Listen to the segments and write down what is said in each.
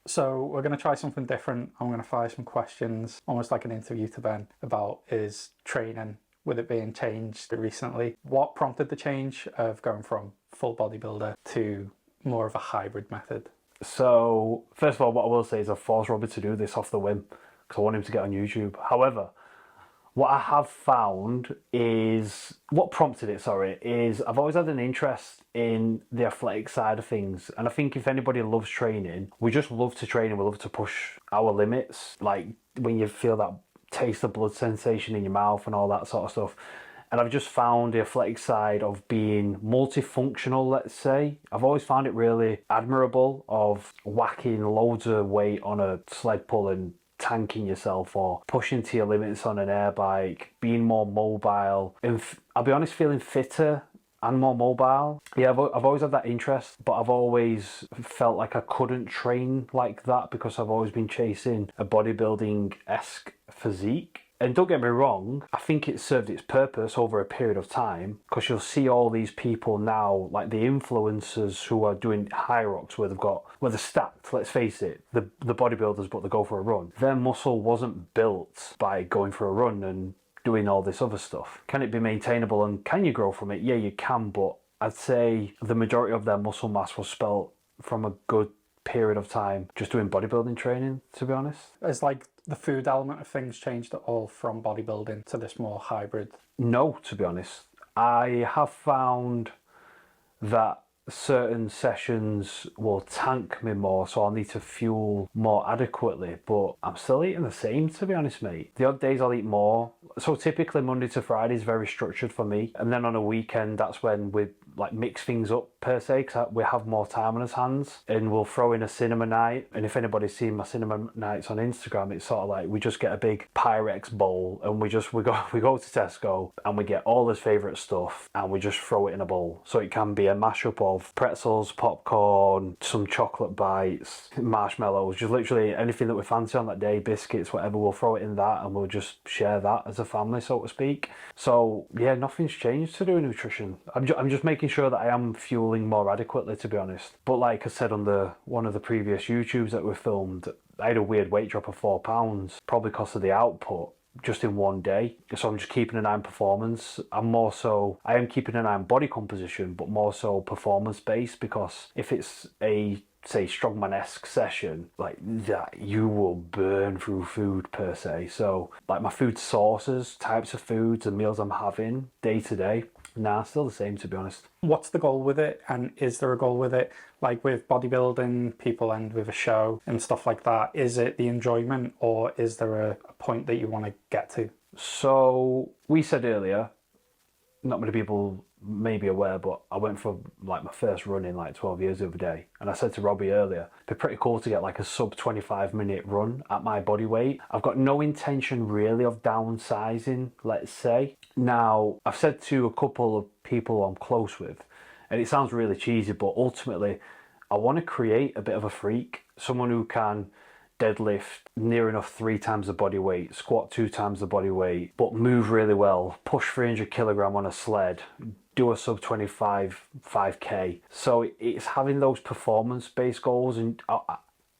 So we're going to try something different. I'm going to fire some questions, almost like an interview to Ben, about his training, with it being changed recently. What prompted the change of going from full bodybuilder to more of a hybrid method? So, first of all, what I will say is I've forced Robbie to do this off the whim because I want him to get on YouTube. However, what I have found is what prompted it, sorry, is I've always had an interest in the athletic side of things. And I think if anybody loves training, we just love to train and we love to push our limits. Like when you feel that taste of blood sensation in your mouth and all that sort of stuff. And I've just found the athletic side of being multifunctional, let's say. I've always found it really admirable of whacking loads of weight on a sled pull and tanking yourself, or pushing to your limits on an air bike, being more mobile, and I'll be honest, feeling fitter and more mobile. Yeah, I've always had that interest, but I've always felt like I couldn't train like that because I've always been chasing a bodybuilding-esque physique. And don't get me wrong, I think it served its purpose over a period of time, because you'll see all these people now, like the influencers who are doing high rocks where they're stacked, let's face it, the bodybuilders, but they go for a run. Their muscle wasn't built by going for a run and doing all this other stuff. Can it be maintainable and can you grow from it? Yeah, you can, but I'd say the majority of their muscle mass was spelt from a good period of time just doing bodybuilding training, to be honest. Has like the food element of things changed at all from bodybuilding to this more hybrid? No, to be honest. I have found that certain sessions will tank me more, so I'll need to fuel more adequately, but I'm still eating the same, to be honest, mate. The odd days I'll eat more. So typically Monday to Friday is very structured for me, and then on a weekend that's when we like mix things up per se, because we have more time on his hands, and we'll throw in a cinema night. And if anybody's seen my cinema nights on Instagram, it's sort of like we just get a big Pyrex bowl and we go to Tesco and we get all his favourite stuff and we just throw it in a bowl. So it can be a mashup of pretzels, popcorn, some chocolate bites, marshmallows, just literally anything that we fancy on that day, biscuits, whatever, we'll throw it in that and we'll just share that as a family, so to speak. So yeah, nothing's changed to do with nutrition. I'm just making sure that I am fueling more adequately, to be honest. But like I said on one of the previous YouTubes that we filmed, I had a weird weight drop of 4 pounds, probably because of the output just in one day. So I'm just keeping an eye on performance. I am keeping an eye on body composition, but more so performance based, because if it's a say strongman-esque session like that, you will burn through food per se. So like my food sources, types of foods and meals I'm having day to day, still the same, to be honest. What's the goal with it, and is there a goal with it? Like with bodybuilding, people end with a show and stuff like that. Is it the enjoyment, or is there a point that you want to get to? So we said earlier, not many people may be aware, but I went for like my first run in like 12 years the other day, and I said to Robbie earlier, it'd be pretty cool to get like a sub 25-minute run at my body weight. I've got no intention really of downsizing, let's say. Now, I've said to a couple of people I'm close with, and it sounds really cheesy, but ultimately I want to create a bit of a freak, someone who can deadlift near enough 3 times the body weight, squat 2 times the body weight, but move really well, push 300 kilogram on a sled, do a sub 25 5k. So it's having those performance based goals, and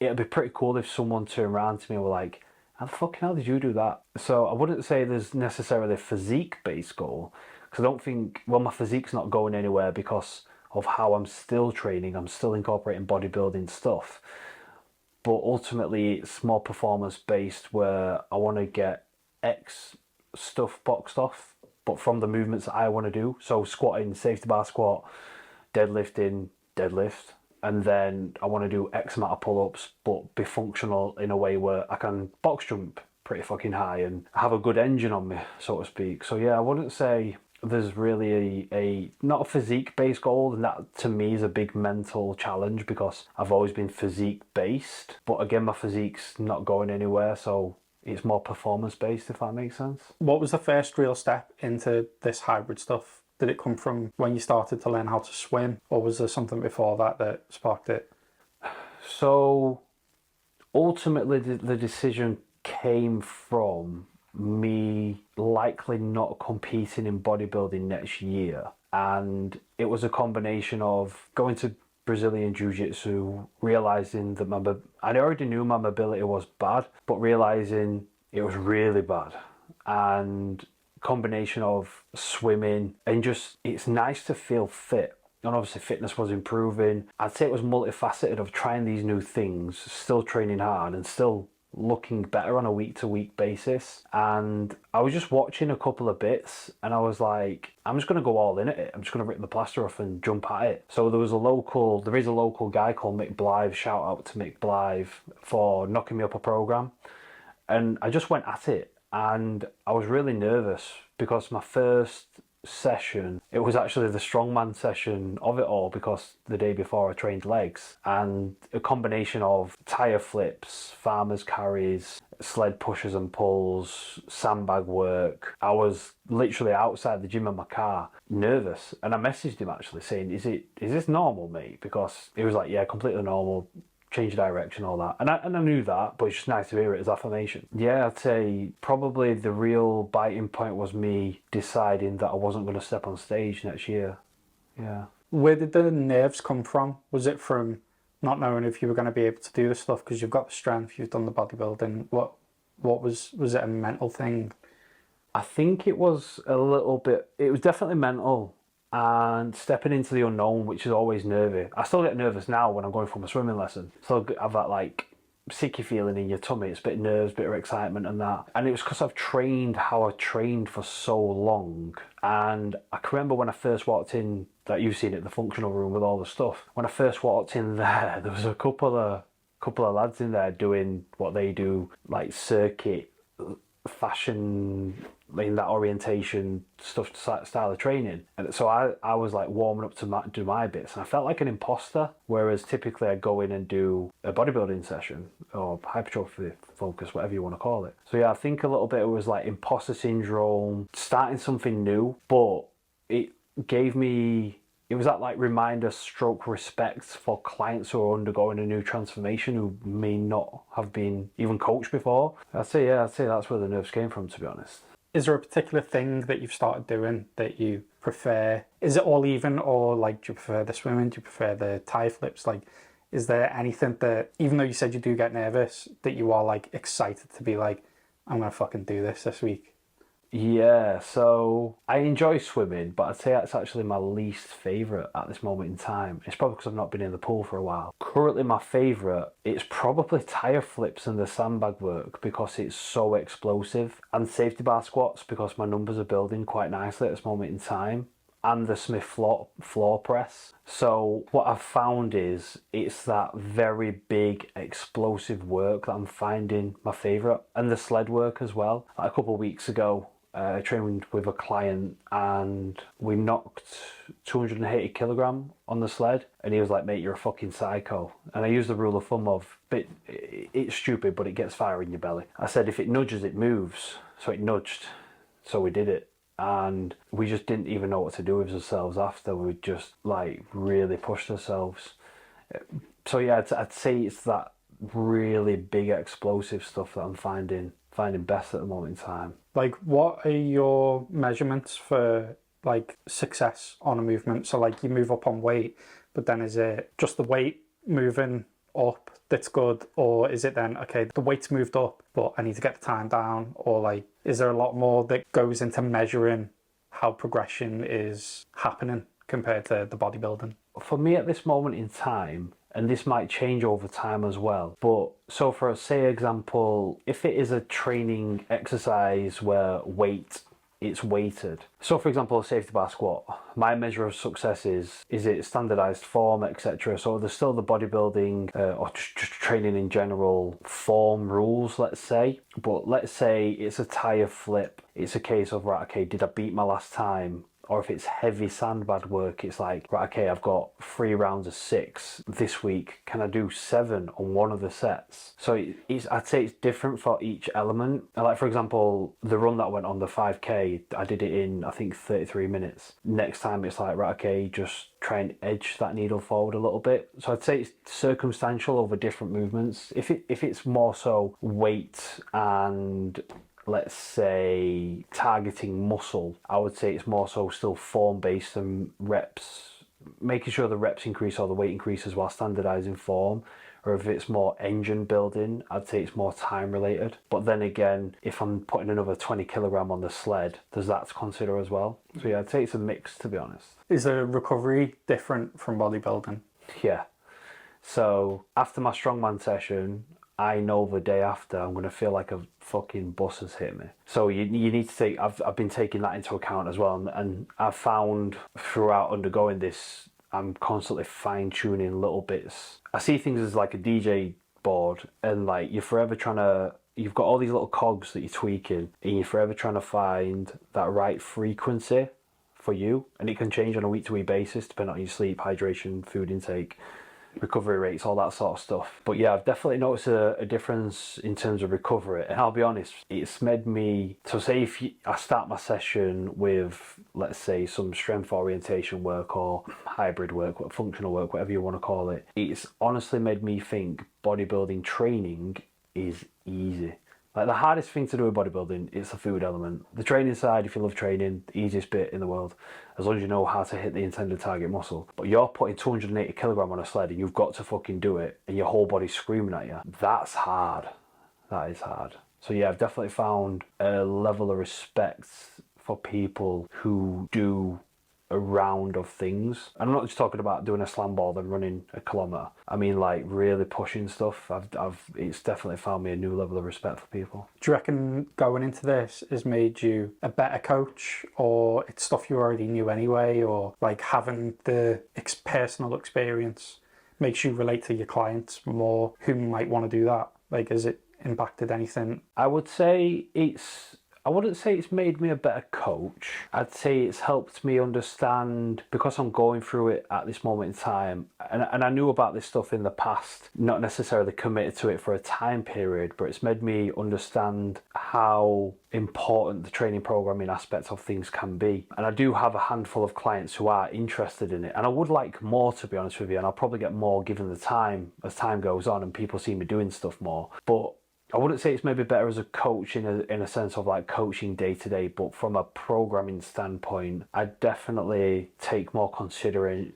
it'd be pretty cool if someone turned around to me and were like, how the fucking hell did you do that? So I wouldn't say there's necessarily a physique based goal, because I don't think, well, my physique's not going anywhere because of how I'm still training. I'm still incorporating bodybuilding stuff, but ultimately it's more performance based, where I want to get X stuff boxed off, but from the movements that I want to do. So squatting, safety bar squat, deadlifting, deadlift, and then I want to do X amount of pull-ups, but be functional in a way where I can box jump pretty fucking high and have a good engine on me, so to speak. So yeah, I wouldn't say there's really a not a physique based goal, and that to me is a big mental challenge because I've always been physique based, but again my physique's not going anywhere, so it's more performance based, if that makes sense. What was the first real step into this hybrid stuff? Did it come from when you started to learn how to swim, or was there something before that sparked it? So ultimately the decision came from me likely not competing in bodybuilding next year, and it was a combination of going to Brazilian Jiu-Jitsu, realizing that I already knew my mobility was bad, but realizing it was really bad. And combination of swimming and just, it's nice to feel fit. And obviously fitness was improving. I'd say it was multifaceted of trying these new things, still training hard and still looking better on a week-to-week basis. And I was just watching a couple of bits and I was like, I'm just going to go all in at it. I'm just going to rip the plaster off and jump at it. So there is a local guy called Mick Blythe. Shout out to Mick Blythe for knocking me up a program. And I just went at it. And I was really nervous because my first session, it was actually the strongman session of it all, because the day before I trained legs, and a combination of tire flips, farmers carries, sled pushes and pulls, sandbag work. I was literally outside the gym in my car, nervous, and I messaged him actually saying, is this normal, mate? Because he was like, yeah, completely normal, change direction, all that. And I knew that, but it's just nice to hear it as affirmation. Yeah, I'd say probably the real biting point was me deciding that I wasn't going to step on stage next year. Yeah. Where did the nerves come from? Was it from not knowing if you were going to be able to do the stuff because you've got the strength, you've done the bodybuilding? What was it a mental thing? I think it was a little bit, it was definitely mental. And stepping into the unknown, which is always nervy. I still get nervous now when I'm going for my swimming lesson. So I have that like sicky feeling in your tummy. It's a bit of nerves, a bit of excitement and that. And it was because I've trained how I trained for so long. And I can remember when I first walked in, that you've seen it, the functional room with all the stuff. When I first walked in there was a couple of lads in there doing what they do, like circuit, fashion, in that orientation stuff, style of training. And so I was like warming up to do my bits, and I felt like an imposter, whereas typically I'd go in and do a bodybuilding session or hypertrophy focus, whatever you want to call it. So yeah, I think a little bit it was like imposter syndrome, starting something new, but it gave me, it was that like reminder stroke respect for clients who are undergoing a new transformation who may not have been even coached before. I'd say that's where the nerves came from, to be honest. Is there a particular thing that you've started doing that you prefer? Is it all even, or like, do you prefer the swimming? Do you prefer the tire flips? Like, is there anything that, even though you said you do get nervous, that you are like excited to be like, I'm going to fucking do this week? Yeah, so I enjoy swimming, but I'd say that's actually my least favourite at this moment in time. It's probably because I've not been in the pool for a while. Currently my favourite, it's probably tire flips and the sandbag work, because it's so explosive, and safety bar squats because my numbers are building quite nicely at this moment in time, and the Smith floor press. So what I've found is it's that very big explosive work that I'm finding my favourite, and the sled work as well. Like a couple of weeks ago, I trained with a client and we knocked 280 kilogram on the sled, and he was like, mate, you're a fucking psycho. And I used the rule of thumb of, but it's stupid, but it gets fire in your belly. I said, if it nudges, it moves. So it nudged. So we did it. And we just didn't even know what to do with ourselves after. We just like really pushed ourselves. So yeah, I'd say it's that really big explosive stuff that I'm finding best at the moment in time. Like, what are your measurements for like success on a movement? So like, you move up on weight, but then is it just the weight moving up that's good, or is it then, okay, the weight's moved up but I need to get the time down? Or like, is there a lot more that goes into measuring how progression is happening compared to the bodybuilding? For me at this moment in time, and this might change over time as well, but so for say example, if it is a training exercise where it's weighted. So for example, a safety bar squat, my measure of success is it standardized form, etc. So there's still the bodybuilding or just training in general form rules, let's say. But let's say it's a tire flip. It's a case of, right, okay, did I beat my last time? Or if it's heavy sandbag work, it's like, right, okay, I've got 3 rounds of 6 this week. Can I do 7 on one of the sets? So I'd say it's different for each element. Like, for example, the run that I went on, the 5K, I did it in, I think, 33 minutes. Next time it's like, right, okay, just try and edge that needle forward a little bit. So I'd say it's circumstantial over different movements. If it's more so weight and, let's say, targeting muscle, I would say it's more so still form based and reps making sure the reps increase or the weight increases while standardising form, or if it's more engine building, I'd say it's more time related. But then again, if I'm putting another 20 kilogram on the sled, there's that to consider as well. So yeah, I'd say it's a mix, to be honest. Is the recovery different from bodybuilding? Yeah. So after my strongman session, I know the day after I'm going to feel like a fucking bus has hit me. So you need to take, I've been taking that into account as well. And I've found throughout undergoing this, I'm constantly fine tuning little bits. I see things as like a DJ board, and like you're forever trying to, you've got all these little cogs that you're tweaking, and you're forever trying to find that right frequency for you. And it can change on a week to week basis depending on your sleep, hydration, food intake, recovery rates, all that sort of stuff. But yeah, I've definitely noticed a difference in terms of recovery. And I'll be honest, it's made me, so say if I start my session with, let's say, some strength orientation work or hybrid work, functional work, whatever you want to call it, it's honestly made me think bodybuilding training is easy. Like the hardest thing to do with bodybuilding is the food element. The training side, if you love training, the easiest bit in the world, as long as you know how to hit the intended target muscle. But you're putting 280 kilogram on a sled and you've got to fucking do it and your whole body's screaming at you. That's hard. That is hard. So yeah, I've definitely found a level of respect for people who do a round of things. And I'm not just talking about doing a slam ball and running a kilometre. I mean like really pushing stuff. It's definitely found me a new level of respect for people. Do you reckon going into this has made you a better coach, or it's stuff you already knew anyway, or like having the personal experience makes you relate to your clients more who might want to do that? Like, has it impacted anything? I wouldn't say it's made me a better coach. I'd say it's helped me understand, because I'm going through it at this moment in time, and I knew about this stuff in the past, not necessarily committed to it for a time period, but it's made me understand how important the training programming aspects of things can be. And I do have a handful of clients who are interested in it, and I would like more, to be honest with you, and I'll probably get more given the time as time goes on and people see me doing stuff more. But I wouldn't say it's maybe better as a coach in a sense of like coaching day to day, but from a programming standpoint, I definitely take more consideration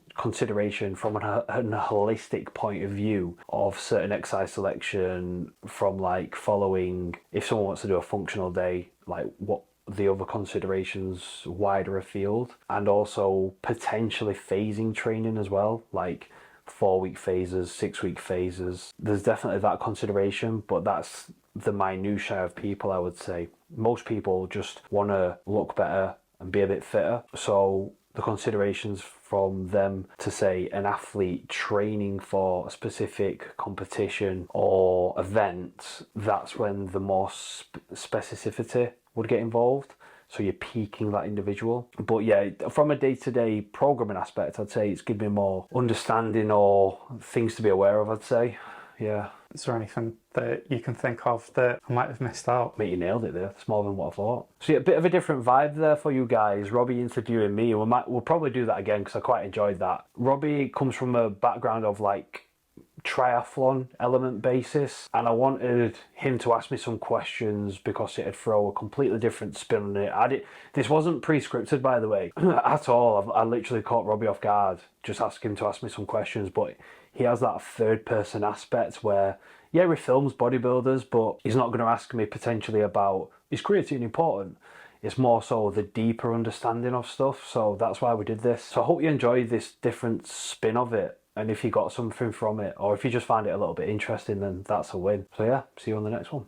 from a holistic point of view of certain exercise selection, from like following, if someone wants to do a functional day, like what the other considerations wider afield, and also potentially phasing training as well, like 4-week phases, 6-week phases. There's definitely that consideration, but that's the minutiae of people, I would say. Most people just want to look better and be a bit fitter. So the considerations from them to say an athlete training for a specific competition or event, that's when the more specificity would get involved. So you're peaking that individual. But yeah, from a day-to-day programming aspect, I'd say it's given me more understanding or things to be aware of, I'd say. Yeah. Is there anything that you can think of that I might have missed out? Mate, you nailed it there. It's more than what I thought. So yeah, a bit of a different vibe there for you guys. Robbie interviewing me. We'll probably do that again because I quite enjoyed that. Robbie comes from a background of like triathlon element basis, and I wanted him to ask me some questions because it'd throw a completely different spin on it. This wasn't pre-scripted, by the way, at all. I literally caught Robbie off guard, just asking him to ask me some questions, but he has that third person aspect where, yeah, he films bodybuilders, but he's not going to ask me potentially about, is creatine important? It's more so the deeper understanding of stuff, so that's why we did this. So I hope you enjoyed this different spin of it. And if you got something from it, or if you just find it a little bit interesting, then that's a win. So yeah, see you on the next one.